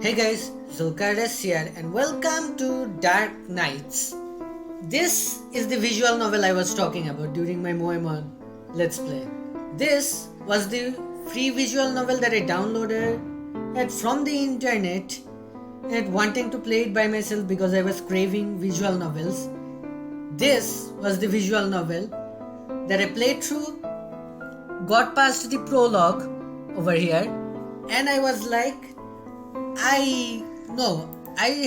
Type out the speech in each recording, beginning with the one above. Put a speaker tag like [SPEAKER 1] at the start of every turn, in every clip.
[SPEAKER 1] Hey guys, Zulk here and welcome to Dark Nights. This is the visual novel I was talking about during my Moemon Let's Play. This was the free visual novel that I downloaded from the internet and wanting to play it by myself because I was craving visual novels. This was the visual novel that I played through, got past the prologue over here, and I was like, I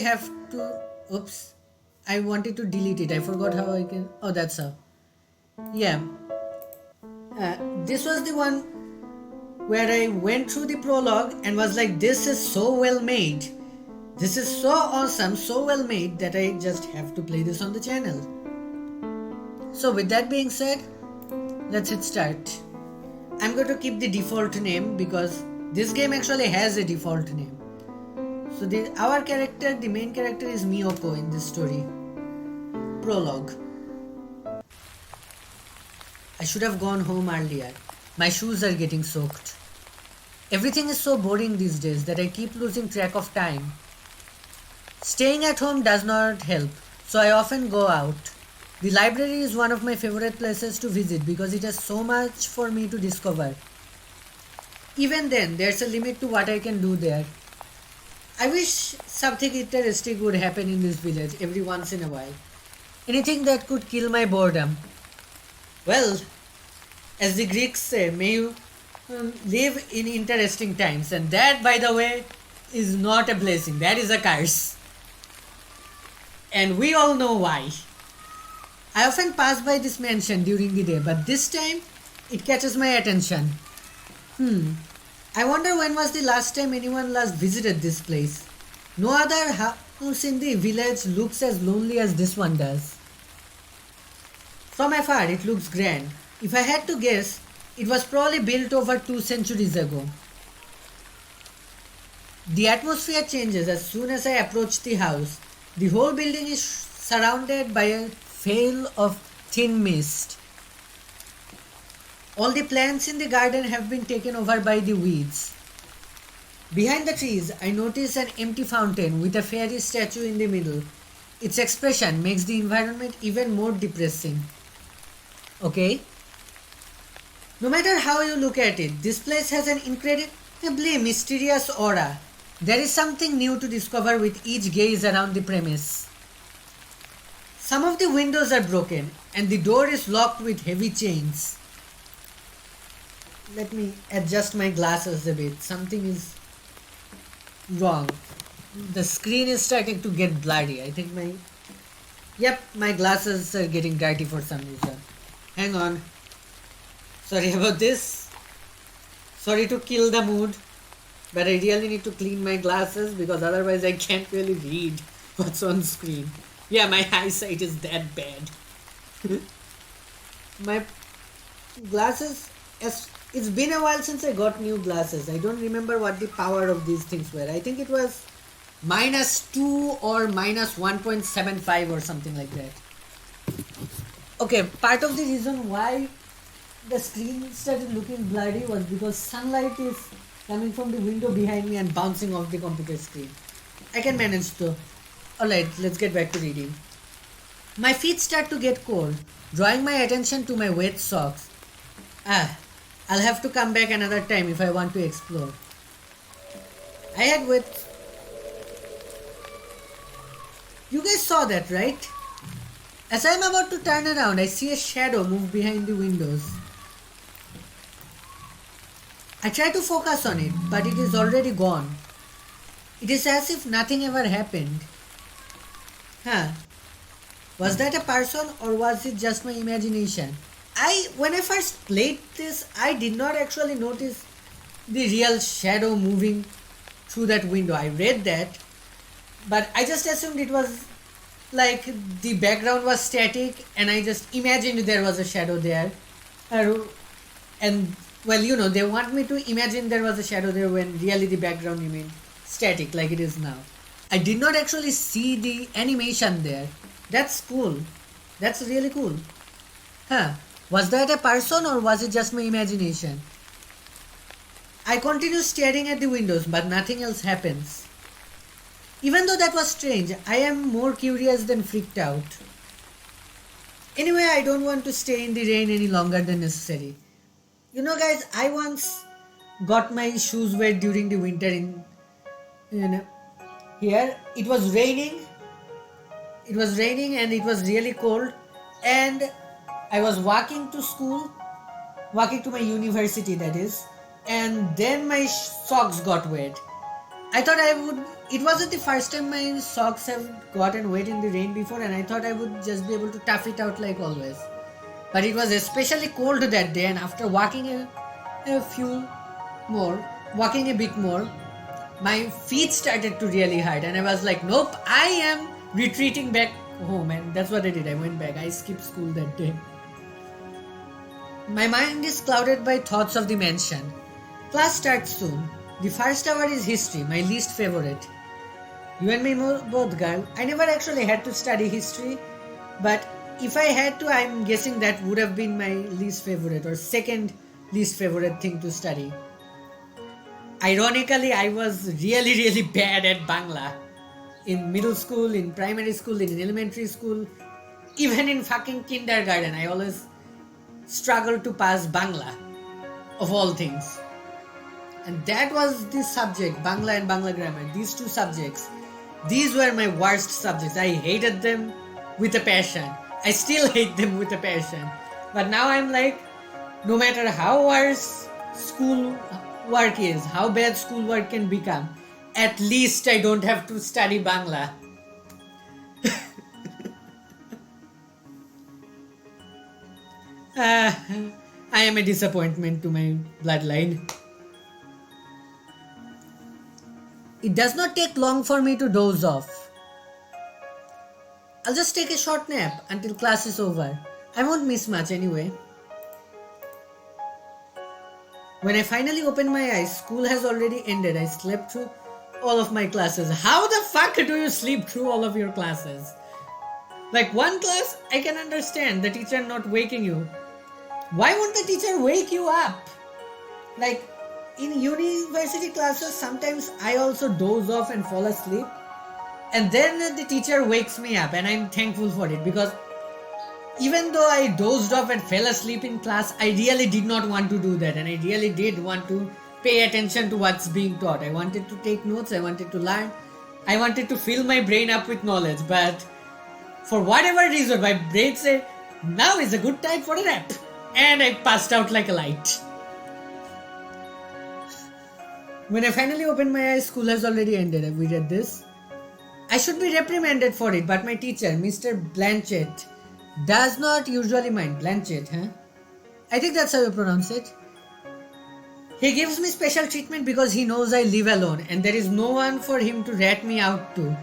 [SPEAKER 1] have to. Oops, I wanted to delete it. I forgot how I can. Oh, that's how. Yeah. This was the one where I went through the prologue and was like, this is so well made. This is so awesome, so well made that I just have to play this on the channel. So, with that being said, let's hit start. I'm going to keep the default name because this game actually has a default name. So our character, the main character is Miyoko in this story. Prologue. I should have gone home earlier. My shoes are getting soaked. Everything is so boring these days that I keep losing track of time. Staying at home does not help, so I often go out. The library is one of my favorite places to visit because it has so much for me to discover. Even then, there's a limit to what I can do there. I wish something interesting would happen in this village every once in a while. Anything that could kill my boredom. Well, as the Greeks say, may you live in interesting times. And that, by the way, is not a blessing. That is a curse. And we all know why. I often pass by this mansion during the day, but this time it catches my attention. I wonder when was the last time anyone last visited this place. No other house in the village looks as lonely as this one does. From afar it looks grand. If I had to guess, it was probably built over 2 centuries ago. The atmosphere changes as soon as I approach the house. The whole building is surrounded by a veil of thin mist. All the plants in the garden have been taken over by the weeds. Behind the trees, I notice an empty fountain with a fairy statue in the middle. Its expression makes the environment even more depressing. Okay? No matter how you look at it, this place has an incredibly mysterious aura. There is something new to discover with each gaze around the premise. Some of the windows are broken and the door is locked with heavy chains. Let me adjust my glasses a bit. Something is wrong. The screen is starting to get blurry. I think my glasses are getting dirty for some reason. Hang on. Sorry about this. Sorry to kill the mood. But I really need to clean my glasses because otherwise I can't really read what's on screen. Yeah, my eyesight is that bad. My glasses, it's been a while since I got new glasses. I don't remember what the power of these things were. I think it was -2 or -1.75 or something like that. Okay, part of the reason why the screen started looking blurry was because sunlight is coming from the window behind me and bouncing off the computer screen. I can manage though. Alright, let's get back to reading. My feet start to get cold, drawing my attention to my wet socks. I'll have to come back another time if I want to explore. I had wet... You guys saw that, right? As I'm about to turn around, I see a shadow move behind the windows. I try to focus on it, but it is already gone. It is as if nothing ever happened. Was that a person or was it just my imagination? When I first played this, I did not actually notice the real shadow moving through that window. I read that, but I just assumed it was like the background was static and I just imagined there was a shadow there. And well, they want me to imagine there was a shadow there when really the background remained static like it is now. I did not actually see the animation there. That's cool. That's really cool. Was that a person or was it just my imagination? I continue staring at the windows, but nothing else happens. Even though that was strange, I am more curious than freaked out. Anyway, I don't want to stay in the rain any longer than necessary. You know, guys, I once got my shoes wet during the winter you know, here. It was raining and it was really cold, and I was walking to school, walking to my university, that is, and then my socks got wet. I thought I would. It wasn't the first time my socks have gotten wet in the rain before, and I thought I would just be able to tough it out like always. But it was especially cold that day, and after walking a bit more, my feet started to really hurt, and I was like, nope, I am retreating back home, and that's what I did. I went back. I skipped school that day. My mind is clouded by thoughts of the mansion. Class starts soon. The first hour is history, my least favorite. You and me both, girl. I never actually had to study history, but if I had to, I'm guessing that would have been my least favorite or second least favorite thing to study. Ironically, I was really, really bad at Bangla. In middle school, in primary school, in elementary school, even in fucking kindergarten, I always struggled to pass Bangla, of all things. And that was the subject, Bangla and Bangla grammar, these two subjects. These were my worst subjects. I hated them with a passion. I still hate them with a passion. But now I'm like, no matter how worse school work is, how bad school work can become, at least I don't have to study Bangla. I am a disappointment to my bloodline. It does not take long for me to doze off. I'll just take a short nap until class is over. I won't miss much anyway. When I finally opened my eyes, school has already ended. I slept through all of my classes. How the fuck do you sleep through all of your classes? Like one class, I can understand the teacher not waking you. Why won't the teacher wake you up? Like in university classes, sometimes I also doze off and fall asleep. And then the teacher wakes me up, and I'm thankful for it, because even though I dozed off and fell asleep in class, I really did not want to do that, and I really did want to pay attention to what's being taught. I wanted to take notes, I wanted to learn, I wanted to fill my brain up with knowledge, but for whatever reason, my brain said, now is a good time for a nap, and I passed out like a light. When I finally opened my eyes, school has already ended. We read this. I should be reprimanded for it, but my teacher, Mr. Blanchett, does not usually mind. Blanchett, huh? I think that's how you pronounce it. He gives me special treatment because he knows I live alone and there is no one for him to rat me out to.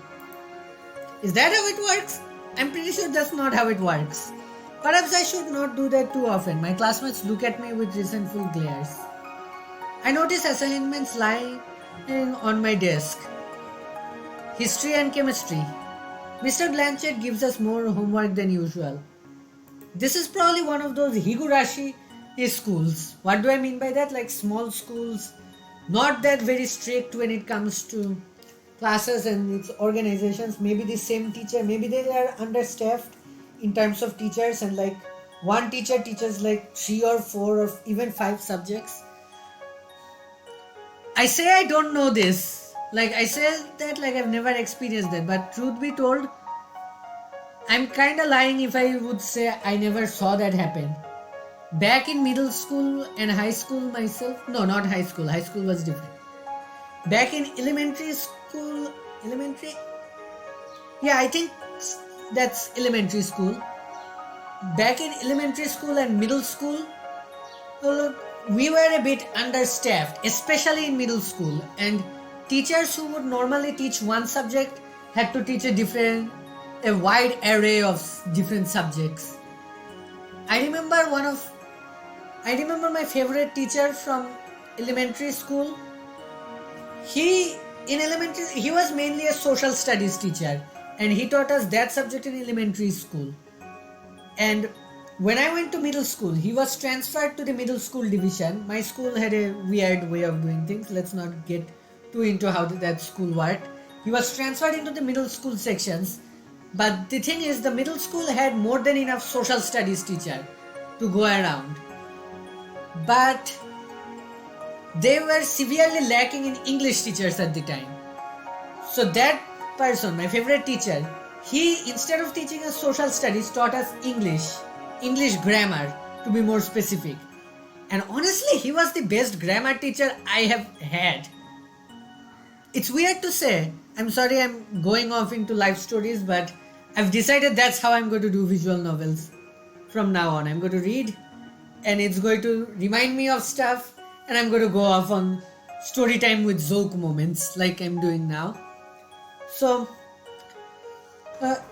[SPEAKER 1] Is that how it works? I'm pretty sure that's not how it works. Perhaps I should not do that too often. My classmates look at me with resentful glares. I notice assignments lying on my desk. History and chemistry. Mr. Blanchett gives us more homework than usual. This is probably one of those higurashi schools. What do I mean by that? Like small schools, not that very strict when it comes to classes and its organizations. Maybe the same teacher, maybe they are understaffed in terms of teachers, and like one teacher teaches like 3 or 4 or even 5 subjects. I say I don't know this. Like I say that like I've never experienced that. But truth be told, I'm kind of lying if I would say I never saw that happen. Back in middle school and high school myself, no, not high school. High school was different. Back in elementary school, yeah, I think that's elementary school. Back in elementary school and middle school, we were a bit understaffed, especially in middle school, and teachers who would normally teach one subject had to teach a wide array of different subjects. I remember my favorite teacher from elementary school. He was mainly a social studies teacher, and he taught us that subject in elementary school. And when I went to middle school, he was transferred to the middle school division. My school had a weird way of doing things. Let's not get too into how that school worked. He was transferred into the middle school sections, but the thing is, the middle school had more than enough social studies teacher to go around. But they were severely lacking in English teachers at the time. So that person, my favorite teacher, he instead of teaching us social studies taught us English grammar to be more specific. And honestly, he was the best grammar teacher I have had. It's weird to say. I'm sorry I'm going off into life stories, but I've decided that's how I'm going to do visual novels. From now on, I'm going to read and it's going to remind me of stuff, and I'm going to go off on story time with Zulk moments like I'm doing now. So,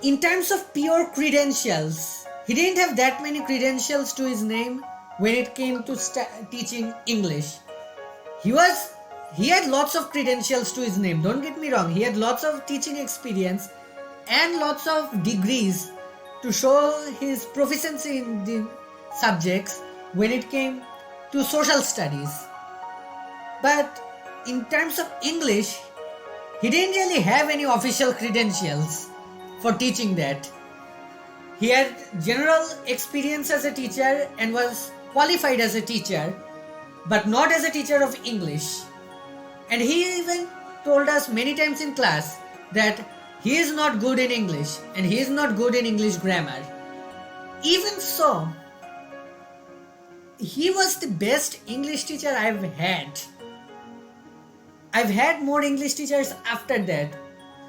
[SPEAKER 1] in terms of pure credentials, he didn't have that many credentials to his name when it came to teaching English. He had lots of credentials to his name, don't get me wrong. He had lots of teaching experience and lots of degrees to show his proficiency in the subjects when it came to social studies. But in terms of English, he didn't really have any official credentials for teaching that. He had general experience as a teacher and was qualified as a teacher, but not as a teacher of English. And he even told us many times in class that he is not good in English and he is not good in English grammar. Even so, he was the best English teacher I've had. I've had more English teachers after that.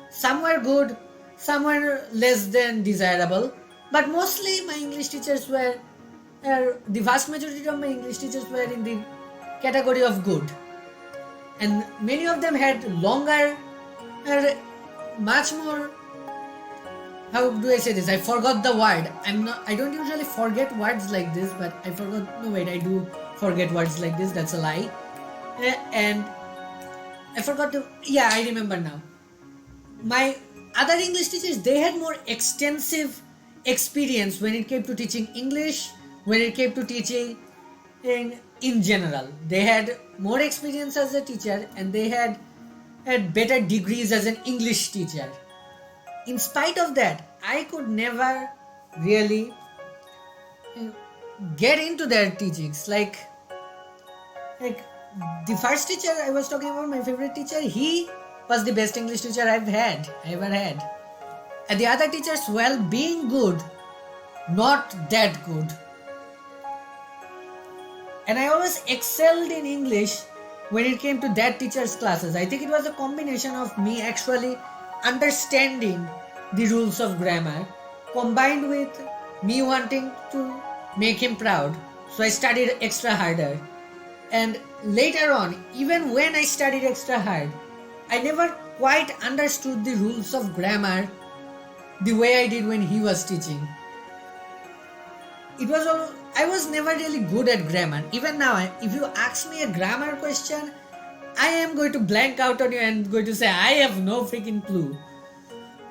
[SPEAKER 1] Some were good, some were less than desirable, but mostly my English teachers were, the vast majority of my English teachers were in the category of good. And many of them had longer, much more, how do I say this? I forgot the word. I don't usually forget words like this, but I forgot, no wait, I do forget words like this, that's a lie. And I forgot I remember now. My other English teachers, they had more extensive experience when it came to teaching English, when it came to teaching in general. They had more experience as a teacher and they had better degrees as an English teacher. In spite of that, I could never really get into their teachings. Like the first teacher I was talking about, my favorite teacher, he was the best English teacher I ever had. And the other teachers, well, being good, not that good. And I always excelled in English when it came to that teacher's classes. I think it was a combination of me actually understanding the rules of grammar combined with me wanting to make him proud. So I studied extra harder. And later on, even when I studied extra hard, I never quite understood the rules of grammar the way I did when he was teaching. I was never really good at grammar. Even now, if you ask me a grammar question, I am going to blank out on you and going to say I have no freaking clue.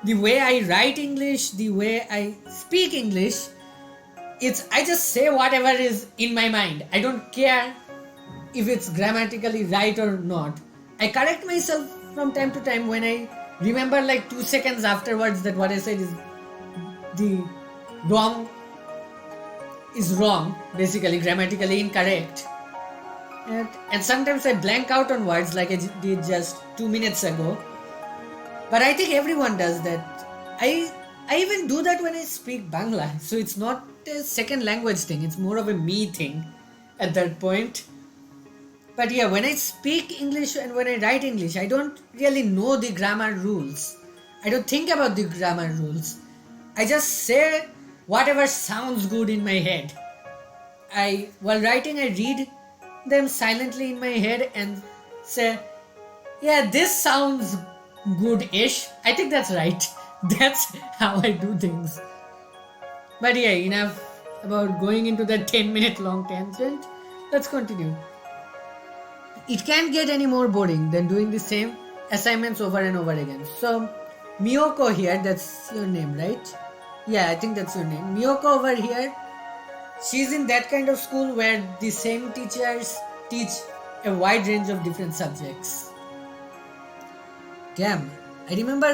[SPEAKER 1] The way I write English, the way I speak English, I just say whatever is in my mind. I don't care if it's grammatically right or not. I correct myself from time to time when I remember like 2 seconds afterwards that what I said is wrong, basically grammatically incorrect. And sometimes I blank out on words like I did just 2 minutes ago. But I think everyone does that. I even do that when I speak Bangla. So it's not a second language thing. It's more of a me thing at that point. But yeah, when I speak English and when I write English, I don't really know the grammar rules. I don't think about the grammar rules. I just say whatever sounds good in my head. While writing, I read them silently in my head and say, yeah, this sounds good-ish. I think that's right. That's how I do things. But yeah, enough about going into that 10-minute long tangent. Let's continue. It can't get any more boring than doing the same assignments over and over again. So, Miyoko here, that's your name, right? Yeah, I think that's your name. Miyoko over here, she's in that kind of school where the same teachers teach a wide range of different subjects. Damn, I remember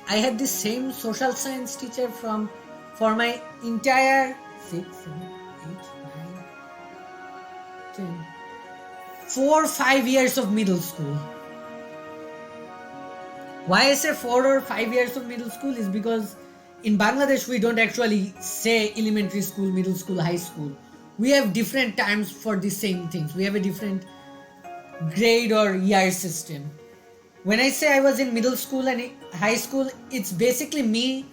[SPEAKER 1] I had this same social science teacher for my entire 6, 7, 8, 9, 10, 4, 5 years of middle school. Why I say 4 or 5 years of middle school is because in Bangladesh we don't actually say elementary school, middle school, high school. We have different times for the same things. We have a different grade or year system. When I say I was in middle school and high school, it's basically me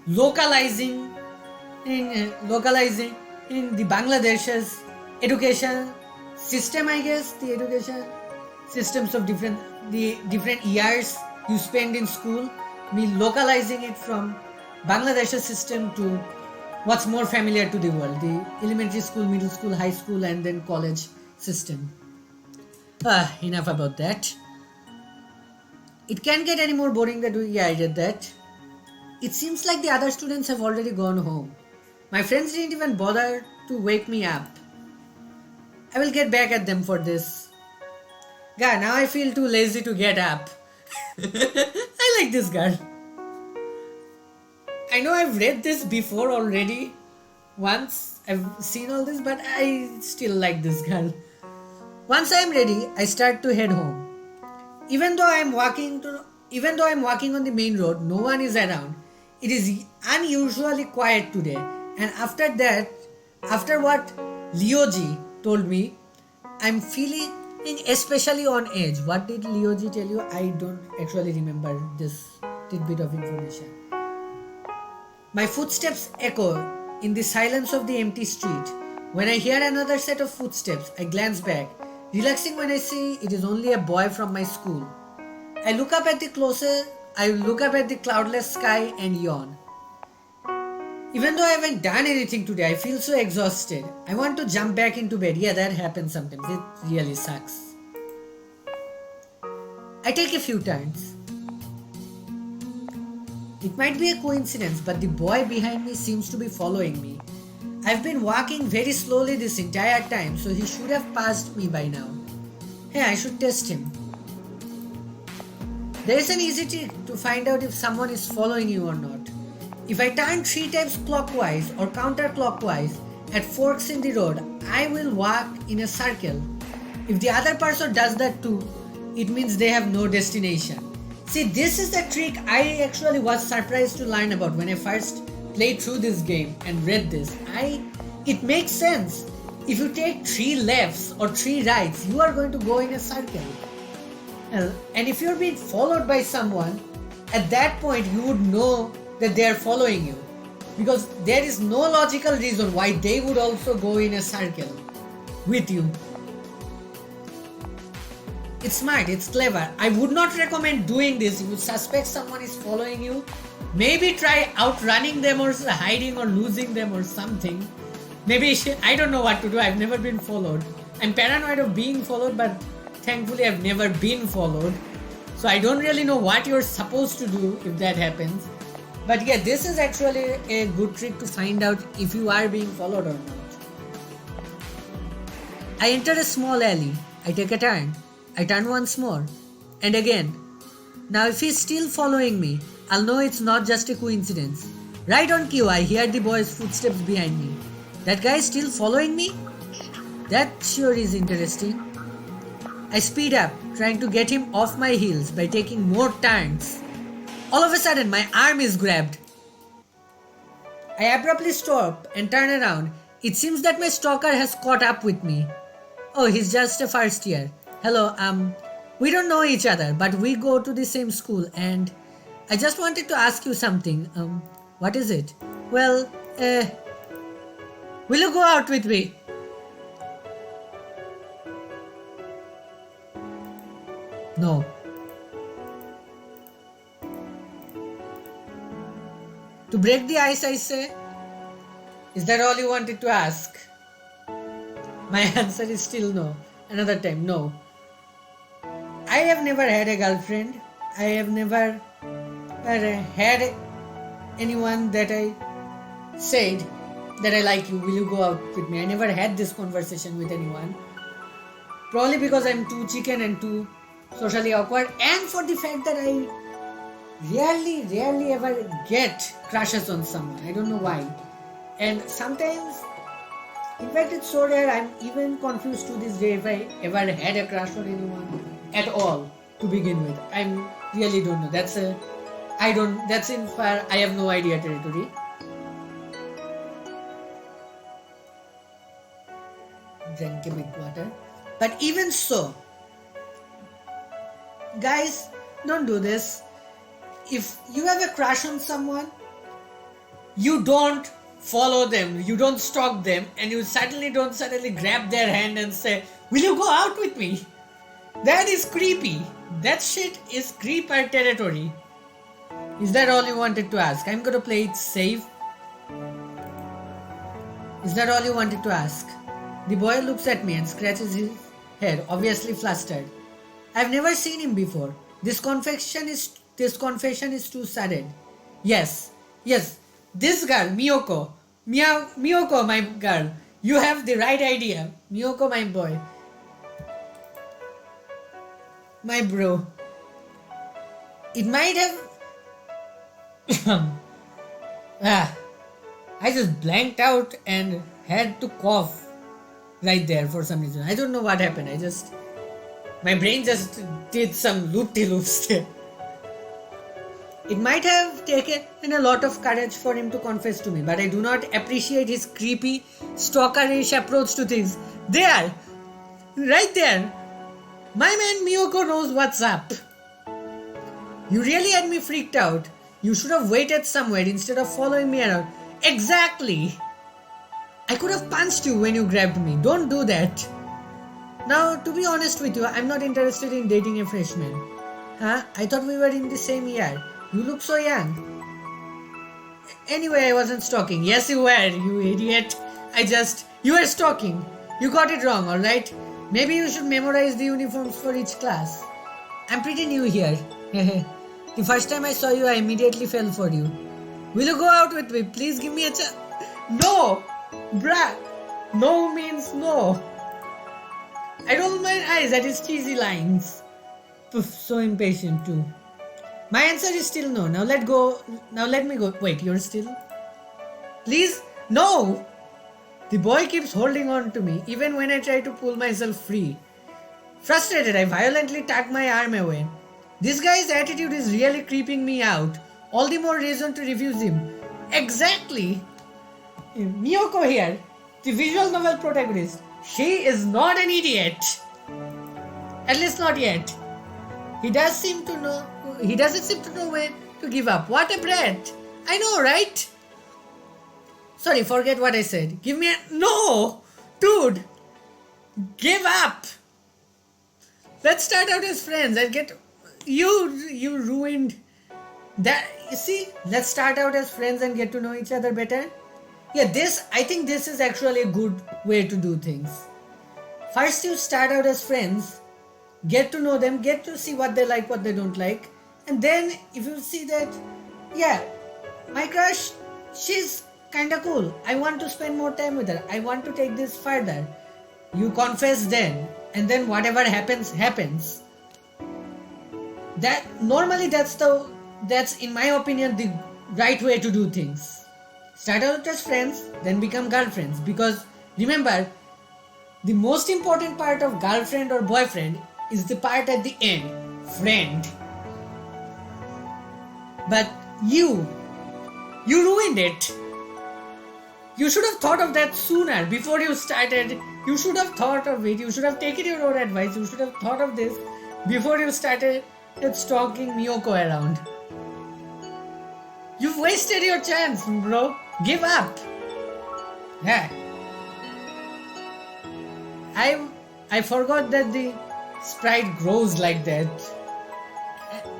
[SPEAKER 1] localizing in the Bangladesh's education system, I guess, the education systems of the different years you spend in school, me localizing it from Bangladesh's system to what's more familiar to the world, the elementary school, middle school, high school, and then college system. Enough about that. It can't get any more boring than I get that. It seems like the other students have already gone home. My friends didn't even bother to wake me up. I will get back at them for this. God, now I feel too lazy to get up. I like this girl. I know I've read this before already. Once I've seen all this, but I still like this girl. Once I am ready, I start to head home. Even though I'm walking on the main road, no one is around. It is unusually quiet today. And after what Leoji told me, I'm feeling especially on edge. What did Leoji tell you? I don't actually remember this tidbit of information. My footsteps echo in the silence of the empty street. When I hear another set of footsteps, I glance back, relaxing when I see it is only a boy from my school. I look up at the cloudless sky and yawn. Even though I haven't done anything today, I feel so exhausted. I want to jump back into bed. Yeah, that happens sometimes. It really sucks. I take a few turns. It might be a coincidence, but the boy behind me seems to be following me. I've been walking very slowly this entire time, so he should have passed me by now. Hey, I should test him. There is an easy trick to find out if someone is following you or not. If I turn 3 times clockwise or counterclockwise at forks in the road, I will walk in a circle. If the other person does that too, it means they have no destination. See, this is the trick I actually was surprised to learn about when I first played through this game and read this. It makes sense. If you take 3 lefts or 3 rights, you are going to go in a circle. And if you're being followed by someone, at that point you would know that they are following you. Because there is no logical reason why they would also go in a circle with you. It's smart, it's clever. I would not recommend doing this. If you suspect someone is following you, maybe try outrunning them or hiding or losing them or something. Maybe, I don't know what to do. I've never been followed. I'm paranoid of being followed, but thankfully I've never been followed. So I don't really know what you're supposed to do if that happens. But yeah, this is actually a good trick to find out if you are being followed or not. I enter a small alley. I take a turn. I turn once more. And again. Now if he's still following me, I'll know it's not just a coincidence. Right on cue, I hear the boy's footsteps behind me. That guy is still following me? That sure is interesting. I speed up, trying to get him off my heels by taking more turns. All of a sudden, my arm is grabbed. I abruptly stop and turn around. It seems that my stalker has caught up with me. Oh, he's just a first year. Hello, we don't know each other, but we go to the same school, and I just wanted to ask you something. What is it? Well, will you go out with me? No. To break the ice, I say, is that all you wanted to ask? My answer is still no. Another time, no. I have never had a girlfriend. I have never had anyone that I said that I like you, will you go out with me? I never had this conversation with anyone. Probably because I'm too chicken and too socially awkward, and for the fact that rarely ever get crushes on someone. I don't know why. And sometimes, in fact, it's so rare, I'm even confused to this day if I ever had a crush on anyone at all to begin with. I really don't know. That's in far, I have no idea territory. Drank a big water. But even so, guys, don't do this. If you have a crush on someone, you don't follow them, you don't stalk them, and you don't suddenly grab their hand and say, "Will you go out with me?" That is creepy. That shit is creeper territory. Is that all you wanted to ask? I'm gonna play it safe. Is that all you wanted to ask? The boy looks at me and scratches his head, obviously flustered. I've never seen him before. This confession is too sudden. Yes. This girl, Miyoko, my girl. You have the right idea. Miyoko, my boy. My bro. It might have... I just blanked out and had to cough right there for some reason. I don't know what happened. My brain just did some loop-de-loops there. It might have taken a lot of courage for him to confess to me, but I do not appreciate his creepy, stalkerish approach to things. There! Right there! My man Miyoko knows what's up. You really had me freaked out. You should have waited somewhere instead of following me around. Exactly! I could have punched you when you grabbed me. Don't do that. Now, to be honest with you, I'm not interested in dating a freshman. Huh? I thought we were in the same year. You look so young. Anyway, I wasn't stalking. Yes, you were, you idiot. You were stalking. You got it wrong, alright? Maybe you should memorize the uniforms for each class. I'm pretty new here. The first time I saw you, I immediately fell for you. Will you go out with me? Please give me a chance. No! Bruh! No means no. I roll my eyes at his cheesy lines. Poof, so impatient too. My answer is still no. Now let me go. Wait, you're still? Please? No! The boy keeps holding on to me, even when I try to pull myself free. Frustrated, I violently tug my arm away. This guy's attitude is really creeping me out. All the more reason to refuse him. Exactly! Miyoko here, the visual novel protagonist. She is not an idiot. At least not yet. He doesn't seem to know when to give up. What a brat. I know, right? Sorry, forget what I said. Give me a... No! Dude! Give up! Let's start out as friends and get... You ruined... that. You see? Let's start out as friends and get to know each other better. Yeah, I think this is actually a good way to do things. First you start out as friends, get to know them, get to see what they like, what they don't like. And then if you see that, yeah, my crush, she's kinda cool. I want to spend more time with her. I want to take this further. You confess then, and then whatever happens. That's in my opinion the right way to do things. Start out as friends, then become girlfriends. Because remember, the most important part of girlfriend or boyfriend is the part at the end, friend. But you ruined it. You should have thought of that sooner, before you started. You should have thought of it. You should have taken your own advice. You should have thought of this before you started stalking Miyoko around. You've wasted your chance, bro. Give up. Yeah. I forgot that the sprite grows like that.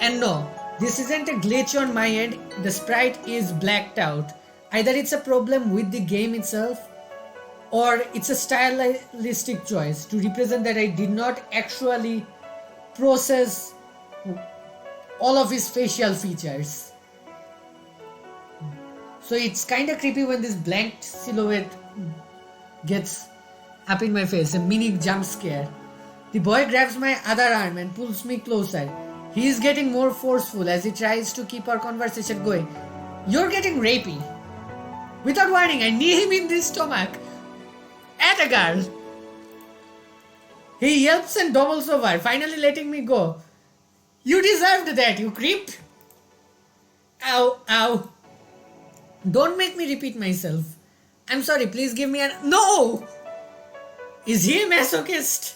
[SPEAKER 1] And no, this isn't a glitch on my end. The sprite is blacked out. Either it's a problem with the game itself, or it's a stylistic choice to represent that I did not actually process all of his facial features. So it's kind of creepy when this blank silhouette gets up in my face, a mini jump scare. The boy grabs my other arm and pulls me closer. He is getting more forceful as he tries to keep our conversation going. You're getting rapey. Without warning, I knee him in the stomach. At a girl. He yelps and doubles over, finally letting me go. You deserved that, you creep. Ow, ow. Don't make me repeat myself. I'm sorry, please give me an... No! Is he a masochist?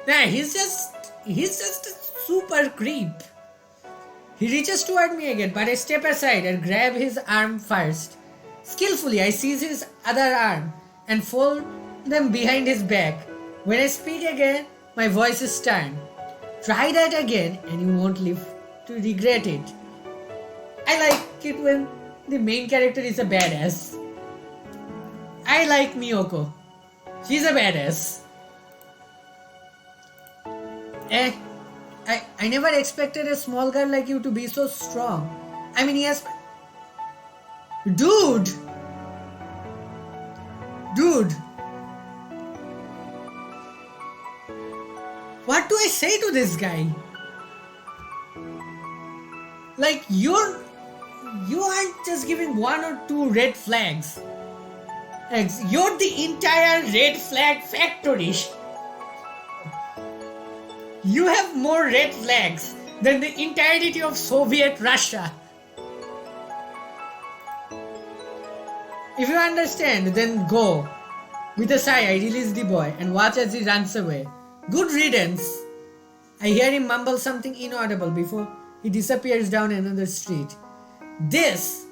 [SPEAKER 1] Nah, he's just a super creep. He reaches toward me again, but I step aside and grab his arm first. Skillfully, I seize his other arm and fold them behind his back. When I speak again, my voice is stern. Try that again and you won't live to regret it. I like it when the main character is a badass. I like Miyoko. She's a badass. I never expected a small girl like you to be so strong. I mean, yes. Dude! What do I say to this guy? Like, you aren't just giving one or two red flags. You're the entire red flag factory. You have more red flags than the entirety of Soviet Russia. If you understand, then go. With a sigh, I release the boy and watch as he runs away. Good riddance. I hear him mumble something inaudible before he disappears down another street. This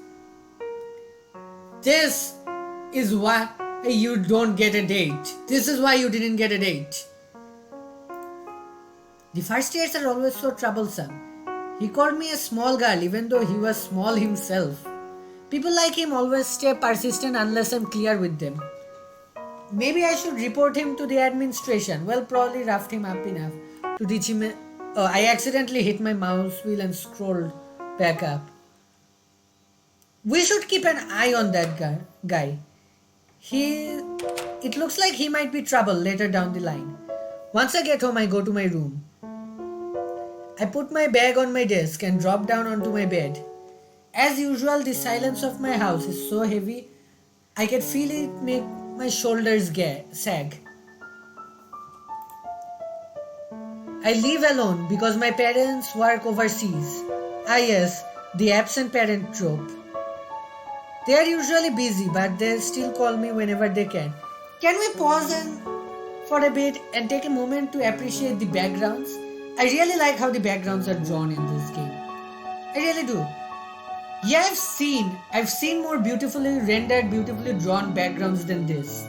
[SPEAKER 1] is why you don't get a date. This is why you didn't get a date. The first years are always so troublesome. He called me a small girl even though he was small himself. People like him always stay persistent unless I'm clear with them. Maybe I should report him to the administration. Well, probably roughed him up enough to teach him. I accidentally hit my mouse wheel and scrolled back up. We should keep an eye on that guy. It looks like he might be trouble later down the line. Once I get home, I go to my room. I put my bag on my desk and drop down onto my bed. As usual, the silence of my house is so heavy, I can feel it make my shoulders sag. I live alone because my parents work overseas. Ah yes, the absent parent trope. They are usually busy, but they still call me whenever they can. Can we pause for a bit and take a moment to appreciate the backgrounds? I really like how the backgrounds are drawn in this game. I really do. Yeah, I've seen more beautifully rendered, beautifully drawn backgrounds than this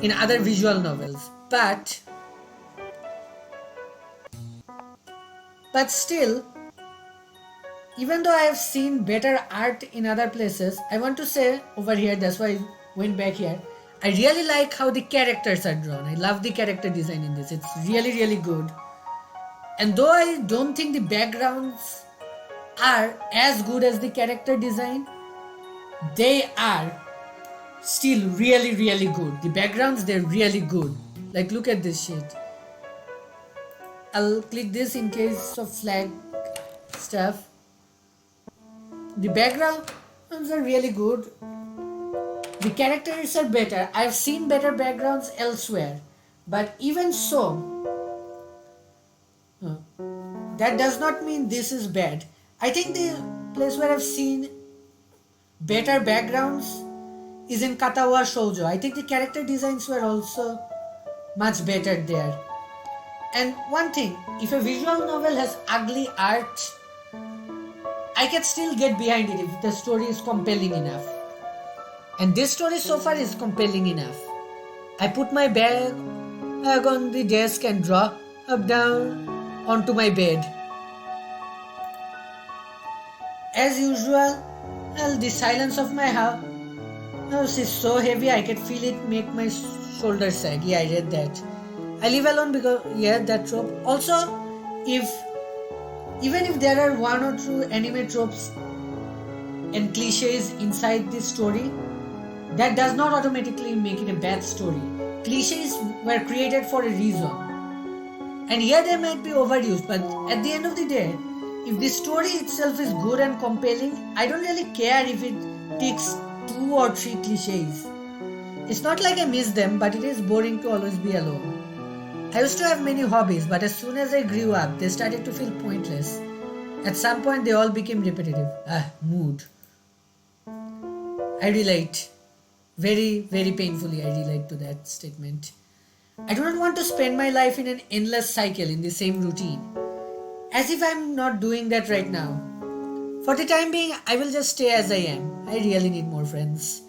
[SPEAKER 1] in other visual novels. But still, even though I have seen better art in other places, I want to say over here, that's why I went back here, I really like how the characters are drawn. I love the character design in this. It's really, really good. And though I don't think the backgrounds are as good as the character design, they are still really, really good. The backgrounds, they're really good. Like, look at this shit. I'll click this in case of flag stuff. The backgrounds are really good. The characters are better. I've seen better backgrounds elsewhere. But even so, that does not mean this is bad. I think the place where I've seen better backgrounds is in Katawa Shoujo. I think the character designs were also much better there. And one thing, if a visual novel has ugly art, I can still get behind it if the story is compelling enough. And this story so far is compelling enough. I put my bag on the desk and drop down onto my bed. As usual, the silence of my house is so heavy I can feel it make my shoulders sag. Yeah, I read that. I live alone because, yeah, that trope. Also, even if there are one or two anime tropes and cliches inside this story, that does not automatically make it a bad story. Cliches were created for a reason. And yeah, they might be overused, but at the end of the day, if the story itself is good and compelling, I don't really care if it ticks 2 or 3 cliches. It's not like I miss them, but it is boring to always be alone. I used to have many hobbies, but as soon as I grew up, they started to feel pointless. At some point, they all became repetitive. Mood. I relate. Very, very painfully, I relate to that statement. I do not want to spend my life in an endless cycle in the same routine. As if I'm not doing that right now. For the time being, I will just stay as I am. I really need more friends.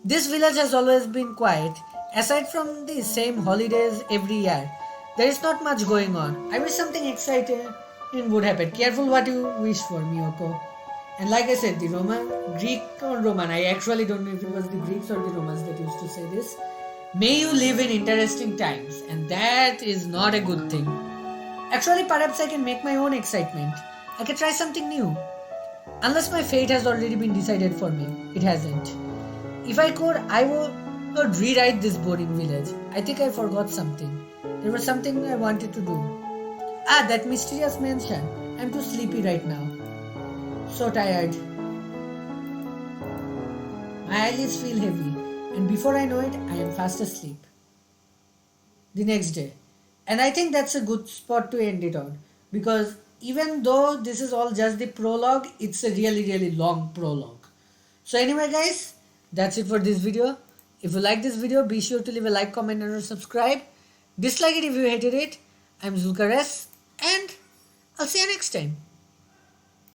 [SPEAKER 1] This village has always been quiet. Aside from the same holidays every year, there is not much going on. I wish something exciting would happen. Careful what you wish for, Miyoko. And like I said, the Greek or Roman, I actually don't know if it was the Greeks or the Romans that used to say this. May you live in interesting times, and that is not a good thing. Actually, perhaps I can make my own excitement. I can try something new. Unless my fate has already been decided for me. It hasn't. If I could, I would rewrite this boring village. I think I forgot something. There was something I wanted to do. That mysterious mansion. I'm too sleepy right now. So tired. My eyelids feel heavy, and before I know it, I am fast asleep. The next day. And I think that's a good spot to end it on, because even though this is all just the prologue, it's a really, really long prologue. So anyway guys, that's it for this video. If you like this video, be sure to leave a like, comment and subscribe. Dislike it if you hated it. I'm Zulk, and I'll see you next time.